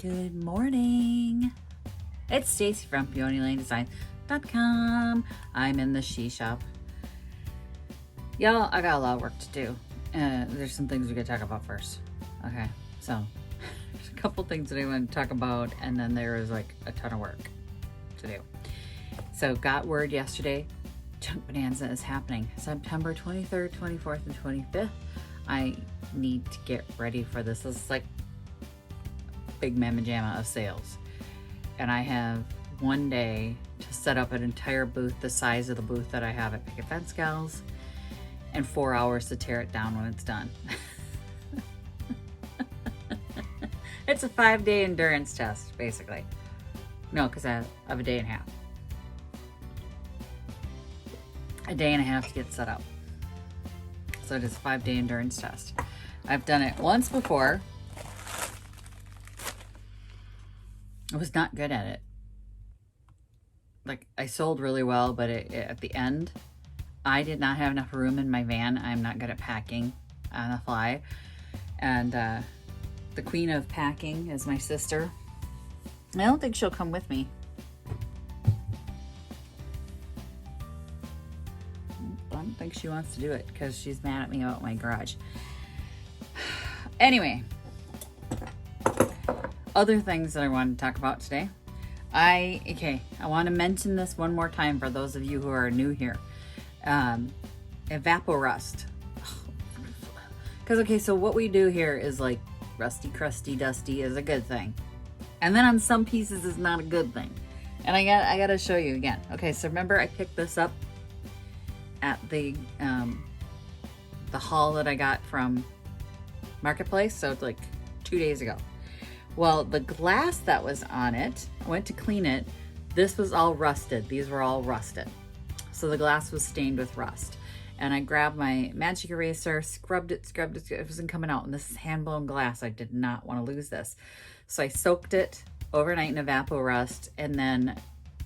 Good morning. It's Stacy from PeonyLaneDesign.com. I'm in the she shop. Y'all, I got a lot of work to do. There's some things we gotta talk about first. Okay, so there's a couple things that I want to talk about, and then there is like a ton of work to do. So got word yesterday, Chunk Bonanza is happening September 23rd, 24th, and 25th. I need to get ready for this. This is like big mamma jamma of sales. And I have one day to set up an entire booth the size of the booth that I have at Picket Fence Gals, and 4 hours to tear it down when it's done. It's a 5-day endurance test, basically. No, because I have a day and a half. A day and a half to get set up. So it is a 5-day endurance test. I've done it once before. I was not good at it. Like, I sold really well, but at the end, I did not have enough room in my van. I'm not good at packing on the fly. And the queen of packing is my sister. I don't think she'll come with me. I don't think she wants to do it because she's mad at me about my garage. Anyway, other things that I wanted to talk about today. I want to mention this one more time for those of you who are new here. Evaporust. Because, so what we do here is like rusty, crusty, dusty is a good thing. And then on some pieces is not a good thing. And I got to show you again. Okay, so remember I picked this up at the haul that I got from Marketplace. So it's like 2 days ago. Well, the glass that was on it, I went to clean it. This was all rusted. These were all rusted. So the glass was stained with rust. And I grabbed my magic eraser, scrubbed it. It wasn't coming out. And this is hand-blown glass. I did not want to lose this. So I soaked it overnight in Evaporust and then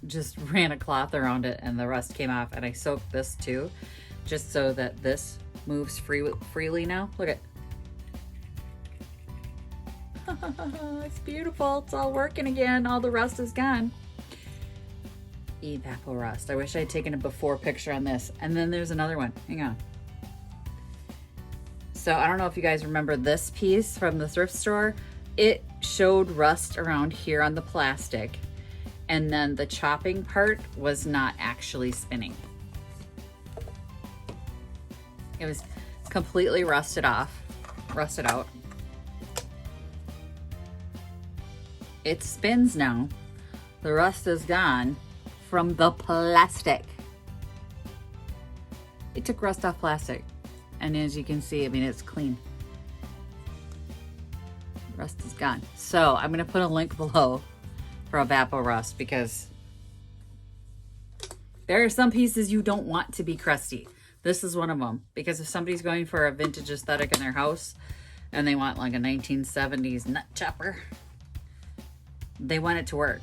just ran a cloth around it and the rust came off. And I soaked this too, just so that this moves freely now. Look at it's beautiful. It's all working again. All the rust is gone. Evaporust. I wish I had taken a before picture on this. And then there's another one. Hang on. So I don't know if you guys remember this piece from the thrift store. It showed rust around here on the plastic. And then the chopping part was not actually spinning. It was completely rusted out. It spins now. The rust is gone from the plastic. It took rust off plastic. And as you can see, I mean, it's clean. Rust is gone. So I'm going to put a link below for Evaporust because there are some pieces you don't want to be crusty. This is one of them. Because if somebody's going for a vintage aesthetic in their house and they want like a 1970s nut chopper, they want it to work.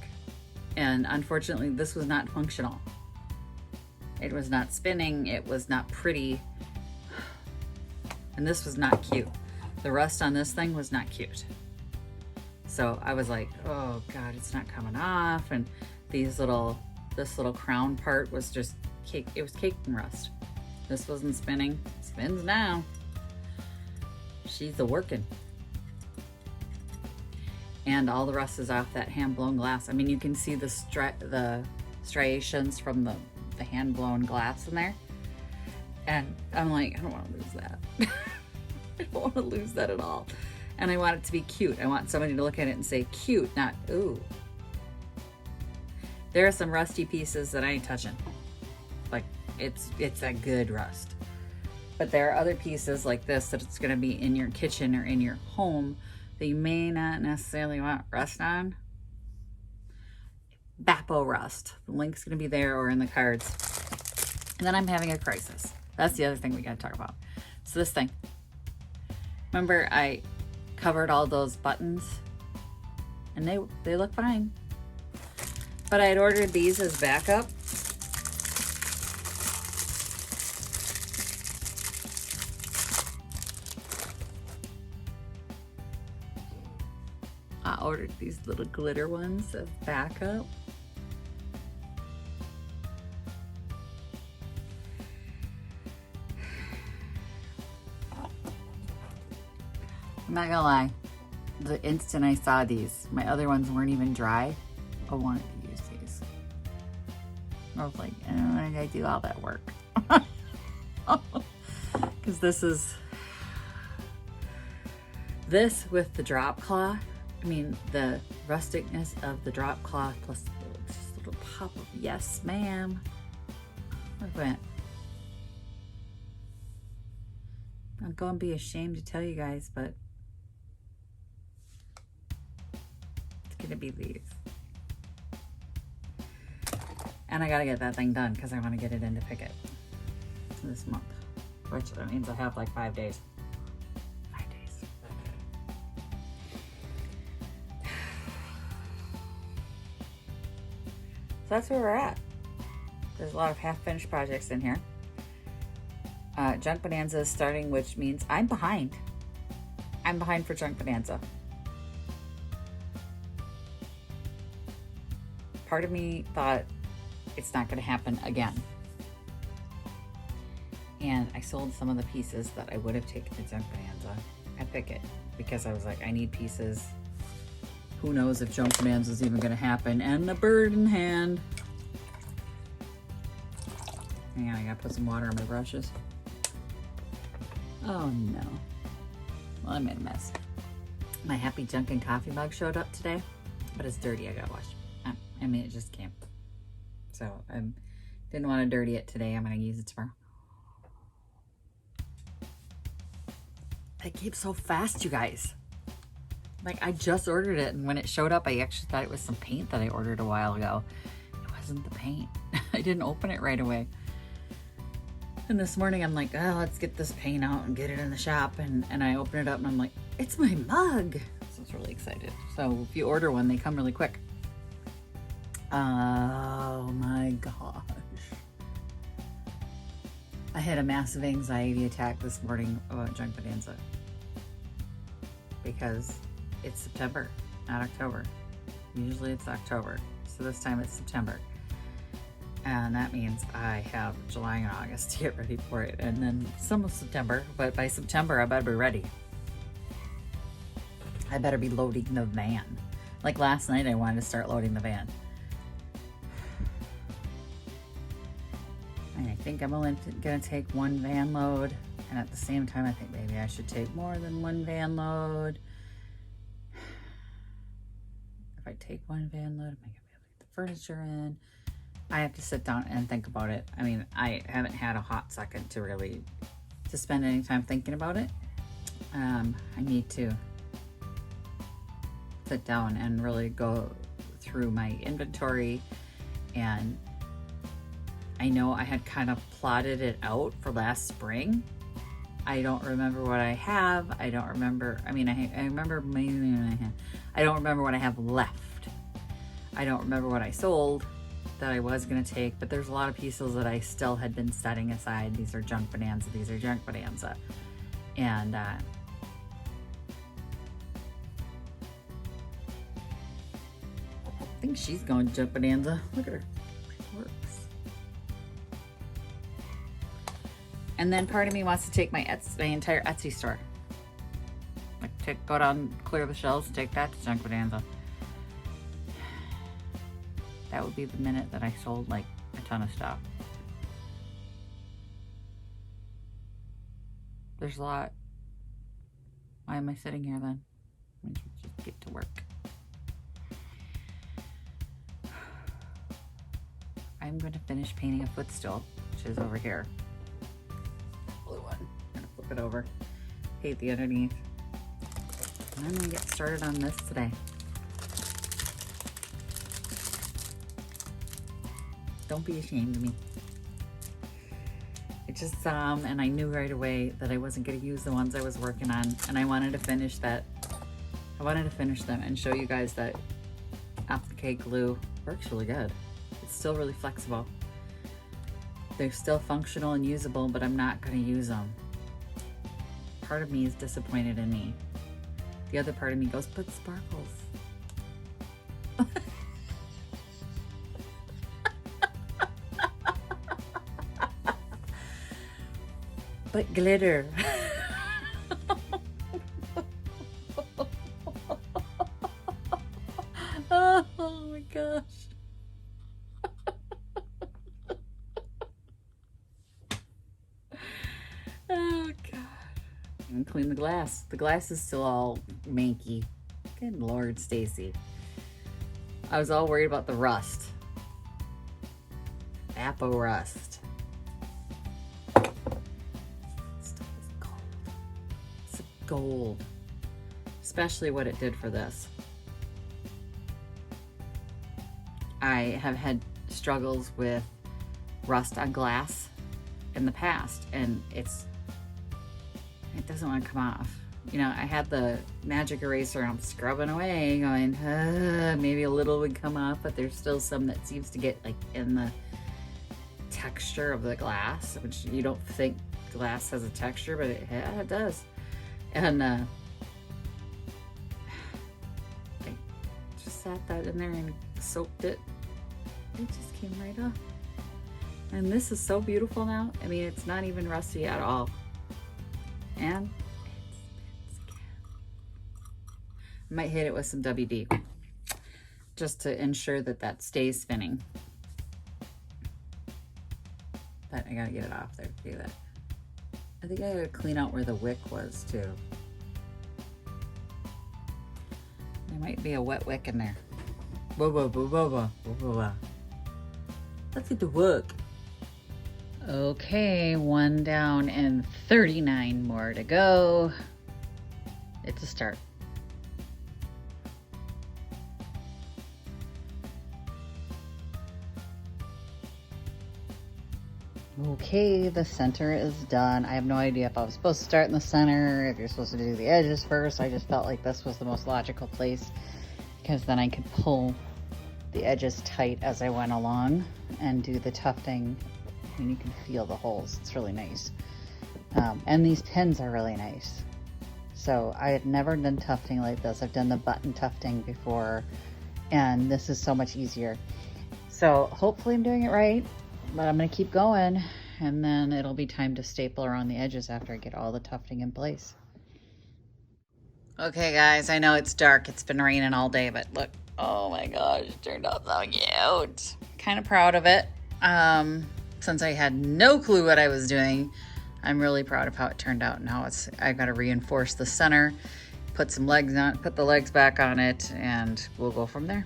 And unfortunately, this was not functional. It was not spinning. It was not pretty. And this was not cute. The rust on this thing was not cute. So I was like, oh God, it's not coming off. And this little crown part was just cake. It was caked in rust. This wasn't spinning. Spins now. She's a working. And all the rust is off that hand-blown glass. I mean, you can see the striations from the hand-blown glass in there. And I'm like, I don't want to lose that. I don't want to lose that at all. And I want it to be cute. I want somebody to look at it and say cute, not ooh. There are some rusty pieces that I ain't touching. Like, it's a good rust. But there are other pieces like this that it's going to be in your kitchen or in your home that you may not necessarily want rust on. Evaporust. The link's going to be there or in the cards. And then I'm having a crisis. That's the other thing we got to talk about. So this thing. Remember I covered all those buttons and they look fine. But I had ordered these as backup. I ordered these little glitter ones as backup. I'm not gonna lie, the instant I saw these, my other ones weren't even dry, I wanted to use these. I was like, why did I do all that work? Because this with the drop cloth, I mean, the rusticness of the drop cloth plus just a little pop of yes, ma'am. Look at that. I'm going to be ashamed to tell you guys, but it's going to be these. And I got to get that thing done because I want to get it into Picket this month, which that means I have like 5 days. So that's where we're at. There's a lot of half-finished projects in here. Junk Bonanza is starting, which means I'm behind. I'm behind for Junk Bonanza. Part of me thought it's not going to happen again. And I sold some of the pieces that I would have taken to Junk Bonanza at Picket because I was like, I need pieces. Who knows if Junk Bonanza is even going to happen? And the bird in hand. Hang on, I gotta put some water on my brushes. Oh no. Well, I made a mess. My Happy Junk and Coffee mug showed up today, but it's dirty. I gotta wash. I mean, it just came. So I didn't want to dirty it today. I'm gonna use it tomorrow. It came so fast, you guys. Like, I just ordered it, and when it showed up, I actually thought it was some paint that I ordered a while ago. It wasn't the paint. I didn't open it right away. And this morning, I'm like, oh, let's get this paint out and get it in the shop. And I open it up, and I'm like, it's my mug. So I was really excited. So if you order one, they come really quick. Oh, my gosh. I had a massive anxiety attack this morning about Junk Bonanza. Because it's September, not October. Usually it's October, so this time it's September. And that means I have July and August to get ready for it, and then some of September, but by September I better be ready. I better be loading the van. Like last night I wanted to start loading the van. And I think I'm only gonna take one van load, and at the same time I think maybe I should take more than one van load. If I take one van load, am I gonna be able to get the furniture in? I have to sit down and think about it. I mean, I haven't had a hot second to spend any time thinking about it. I need to sit down and really go through my inventory, and I know I had kind of plotted it out for last spring. I don't remember what I have. I don't remember. I mean, I remember maybe I don't remember what I have left. I don't remember what I sold that I was going to take, but there's a lot of pieces that I still had been setting aside. These are Junk Bonanza. These are Junk Bonanza. And I think she's going to Junk Bonanza. Look at her. She works. And then part of me wants to take my entire Etsy store. Like go down, clear the shelves, take that to Junk Bonanza. That would be the minute that I sold like a ton of stuff. There's a lot. Why am I sitting here then? I should just get to work. I'm going to finish painting a footstool, which is over here. Blue one. I'm going to flip it over. Paint the underneath. And I'm going to get started on this today. Don't be ashamed of me. I just saw them and I knew right away that I wasn't going to use the ones I was working on, and I wanted to finish that. I wanted to finish them and show you guys that applique glue works really good. It's still really flexible. They're still functional and usable, but I'm not going to use them. Part of me is disappointed in me The other part of me goes, but sparkles. But glitter. Oh my gosh. Oh God. And clean the glass. The glass is still all manky. Good Lord, Stacy. I was all worried about the rust. Apo rust. Stuff is gold. It's gold. Especially what it did for this. I have had struggles with rust on glass in the past, and it doesn't want to come off. You know, I had the magic eraser and I'm scrubbing away going, maybe a little would come off, but there's still some that seems to get like in the texture of the glass, which you don't think glass has a texture, but it does. And I just sat that in there and soaked it. It just came right off. And this is so beautiful now. I mean, it's not even rusty at all. And I might hit it with some WD just to ensure that that stays spinning. But I gotta get it off there to do that. I think I gotta clean out where the wick was too. There might be a wet wick in there. Whoa, whoa, whoa, whoa, whoa, whoa, whoa. Let's get to work. Okay, 1 down and 39 more to go. It's a start. Okay, the center is done. I have no idea if I was supposed to start in the center, if you're supposed to do the edges first. I just felt like this was the most logical place because then I could pull the edges tight as I went along and do the tufting. And you can feel the holes. It's really nice. And these pins are really nice. So I had never done tufting like this. I've done the button tufting before, and this is so much easier. So hopefully I'm doing it right, but I'm gonna keep going, and then it'll be time to staple around the edges after I get all the tufting in place. Okay guys, I know it's dark. It's been raining all day, but look, oh my gosh, it turned out so cute. Kind of proud of it. Since I had no clue what I was doing, I'm really proud of how it turned out. Now I've got to reinforce the center, put some legs on, put the legs back on it, and we'll go from there.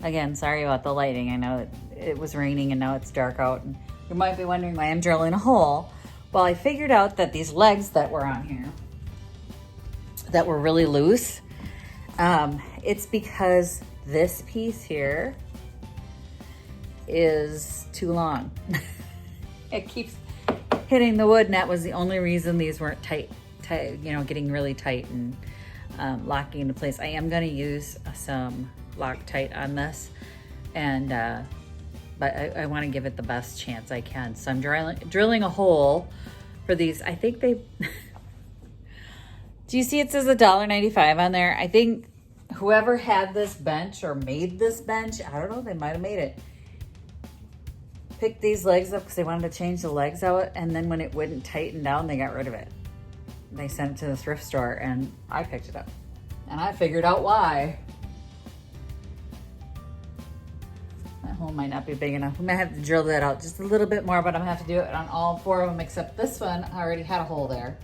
Again, sorry about the lighting. I know it was raining and now it's dark out. And you might be wondering why I'm drilling a hole. Well, I figured out that these legs that were on here, that were really loose, it's because this piece here is too long. It keeps hitting the wood, and that was the only reason these weren't tight, you know, getting really tight and locking into place. I am going to use some Loctite on this, and but I want to give it the best chance I can. So I'm drilling a hole for these. I think they do you see it says $1.95 on there? I think whoever had this bench or made this bench, I don't know, they might have made it, picked these legs up because they wanted to change the legs out, and then when it wouldn't tighten down, they got rid of it. They sent it to the thrift store, and I picked it up. And I figured out why. That hole might not be big enough. I might have to drill that out just a little bit more, but I'm gonna have to do it on all 4 of them, except this one I already had a hole there.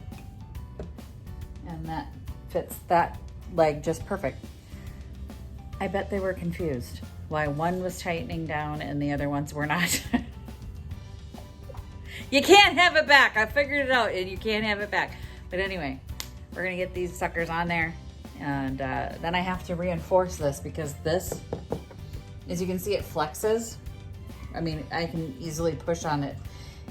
And that fits that leg just perfect. I bet they were confused why one was tightening down and the other ones were not. You can't have it back. I figured it out, and you can't have it back. But anyway, we're gonna get these suckers on there, and then I have to reinforce this because this, as you can see, it flexes. I mean, I can easily push on it,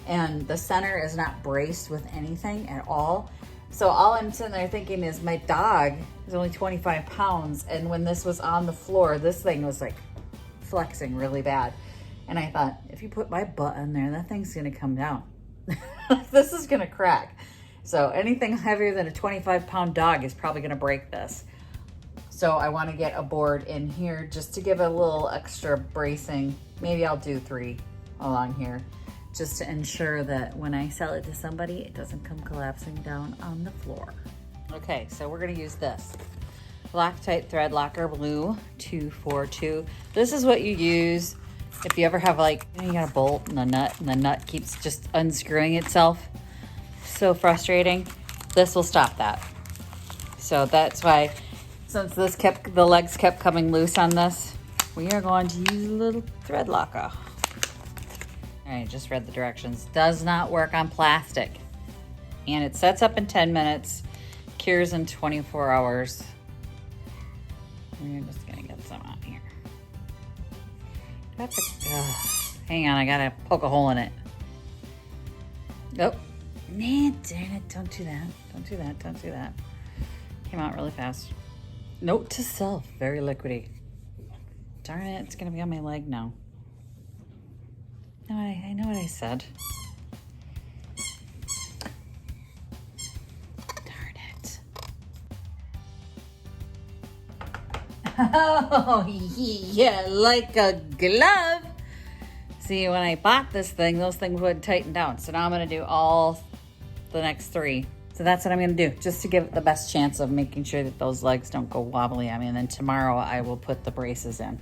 and the center is not braced with anything at all. So all I'm sitting there thinking is my dog is only 25 pounds, and when this was on the floor, this thing was like flexing really bad. And I thought, if you put my butt in there, that thing's gonna come down. This is gonna crack. So anything heavier than a 25-pound dog is probably gonna break this. So I wanna get a board in here just to give it a little extra bracing. Maybe I'll do 3 along here, just to ensure that when I sell it to somebody, it doesn't come collapsing down on the floor. Okay, so we're gonna use this. Loctite Thread Locker Blue 242. This is what you use if you ever have, like, you got a bolt and the nut keeps just unscrewing itself. So frustrating. This will stop that. So that's why, since the legs kept coming loose on this, we are going to use a little thread locker. All right, just read the directions. Does not work on plastic. And it sets up in 10 minutes, cures in 24 hours. We're just gonna get some on here. Hang on, I gotta poke a hole in it. Oh, nah, darn it, don't do that. Don't do that, don't do that. Came out really fast. Note to self, very liquidy. Darn it, it's gonna be on my leg now. No, I know what I said. Darn it. Oh, yeah, like a glove. See, when I bought this thing, those things would tighten down. So now I'm gonna do all the next 3. So that's what I'm gonna do, just to give it the best chance of making sure that those legs don't go wobbly on me. And then tomorrow I will put the braces in.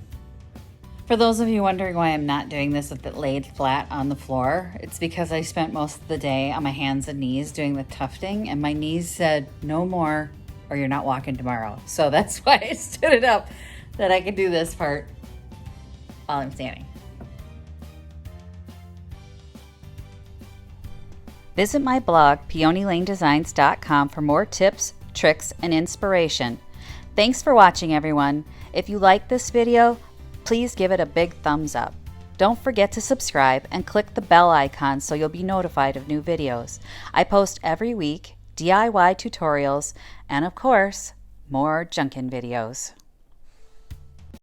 For those of you wondering why I'm not doing this with it laid flat on the floor, it's because I spent most of the day on my hands and knees doing the tufting, and my knees said, no more, or you're not walking tomorrow. So that's why I stood it up, that I could do this part while I'm standing. Visit my blog, peonylanedesigns.com, for more tips, tricks, and inspiration. Thanks for watching, everyone. If you like this video, please give it a big thumbs up. Don't forget to subscribe and click the bell icon so you'll be notified of new videos. I post every week DIY tutorials and, of course, more junkin' videos.